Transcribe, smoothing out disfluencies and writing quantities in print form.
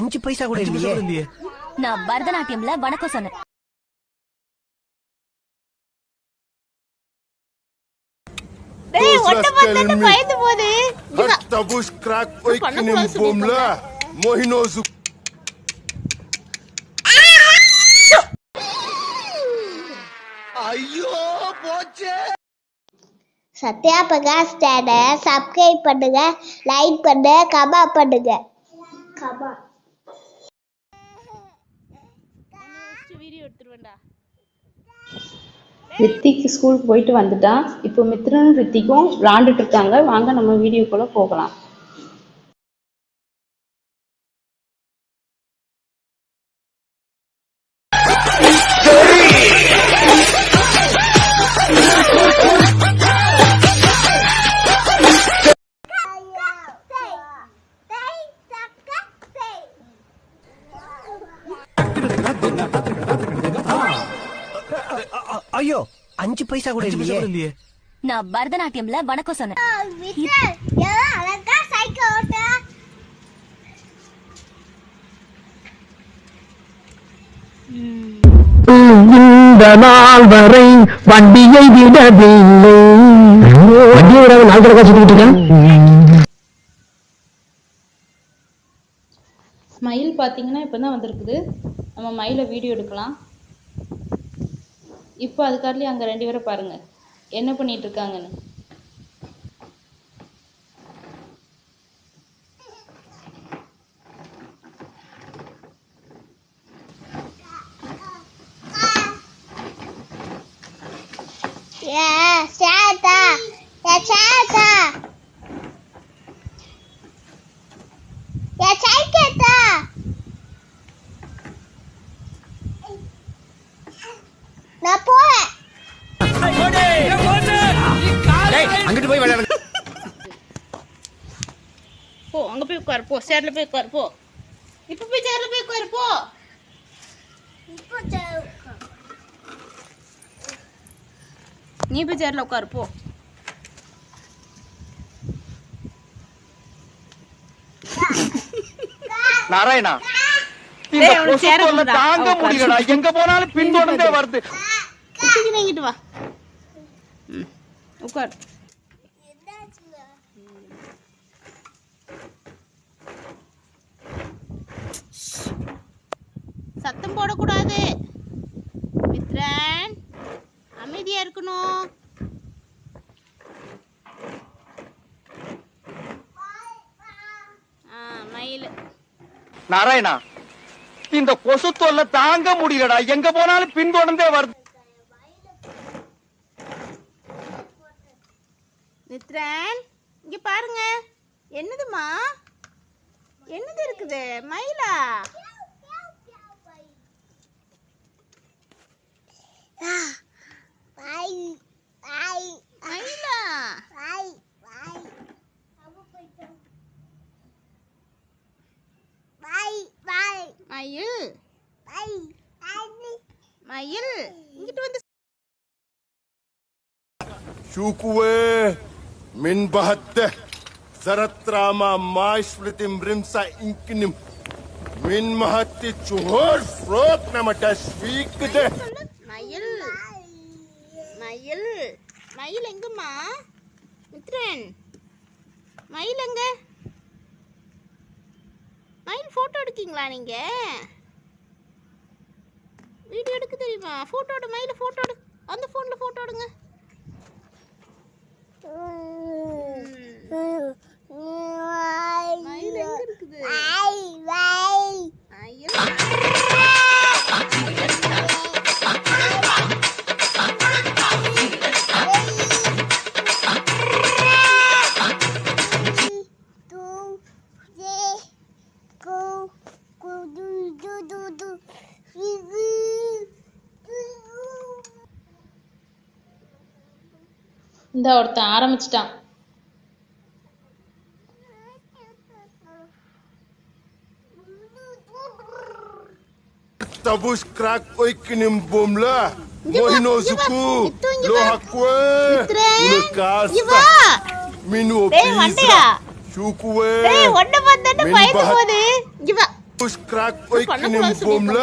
5 பைசா கூட இல்லையே. நான் பரதநாட்டியம்ல வணக்கம் சொன்னேன். டேய் ஒட்ட பத்தட்ட பயந்து போகுது. Tabush crack oikinim bomla. Mohinozu. ஐயோ போச்சே. சத்யா பிரகாஷ் சேனலை சப்ஸ்கிரைப் பண்ணுங்க, லைக் பண்ணுங்க, கமெண்ட் பண்ணுங்க. வீடியோ எடுத்துருவேன்டா. ரித்திக் ஸ்கூலுக்கு போயிட்டு வந்துட்டான். இப்போ மித்ரனும் ரித்திக்கும் விளாண்டுட்டு இருக்காங்க. வாங்க நம்ம வீடியோக்குள்ள போகலாம். ஐயோ 5 பைசா கூட இல்லையே. நான் பரதநாட்டியம்ல வணக்கம் சொன்னேன். இந்த நாள் வரை வண்டியை விடவில்லை. வண்டியை விட நாள் கணக்கா சுத்திட்டு இருக்கேன். மயில் பார்த்தீங்கன்னா இப்போ தான் வந்திருக்குது. நம்ம மயிலை வீடியோ எடுக்கலாம். இப்போ அதுக்காட்டிலே அங்கே 2 பேரை பாருங்க என்ன பண்ணிட்டு இருக்காங்கன்னு. நான் போறேன். அங்கிட்டு போய் விளையாடு. போ அங்க போய் உட்காரு, போ சேர்ல போய் உட்காரு, போ இப்ப போய் சேர்ல போய் உட்காரு, போ நீ போய் சேர்ல உட்காரு, போ. நாராயணா தாங்க முடியலடா. எங்க போனாலும் பின்தொடர்ந்தே வருது. இங்கிட்டு வா, உட்காரு. சத்தம் போடக்கூடாது மித்ரன், அமைதியா இருக்கணும். மயில் நாராயணா இந்த கொசு தொல்லை தாங்க முடியலடா. எங்க போனாலும் பின்தொடர்ந்தே வருது. மித்ரன் இங்க பாருங்க, என்னதுமா, என்னது இருக்குது? மயிலா? மயிலா? மயில் மயில் இங்கிட்டு வந்து. Shukwe min bahatte zaratrama maishpritim rimsa inkinim min mahatti chuhor frot namata shvikde. மயில் மயில் மயில் எங்கம்மா? மித்ரன் மயில் எங்க? மயில் போட்டோ எடுக்கீங்களா நீங்க? வீடியோ எடுக்க தெரியுமா? போட்டோ எடு மயில், போட்டோ எடு. அந்த போன்ல போட்டோ எடுங்க. மயில் எங்க இருக்குது? இந்த ஒருத்தன் ஆரம்பிச்சிட்டான். Tabush crack oikinim bomla. Mohinozuku. Lohakwe. Unakasta. Minu opisa. Shukwe. டேய் ஒட்ட பத்தட்ட பயந்து போகுது. இங்க வா. பண்ணக்கூடாது சொல்லிருக்காங்க.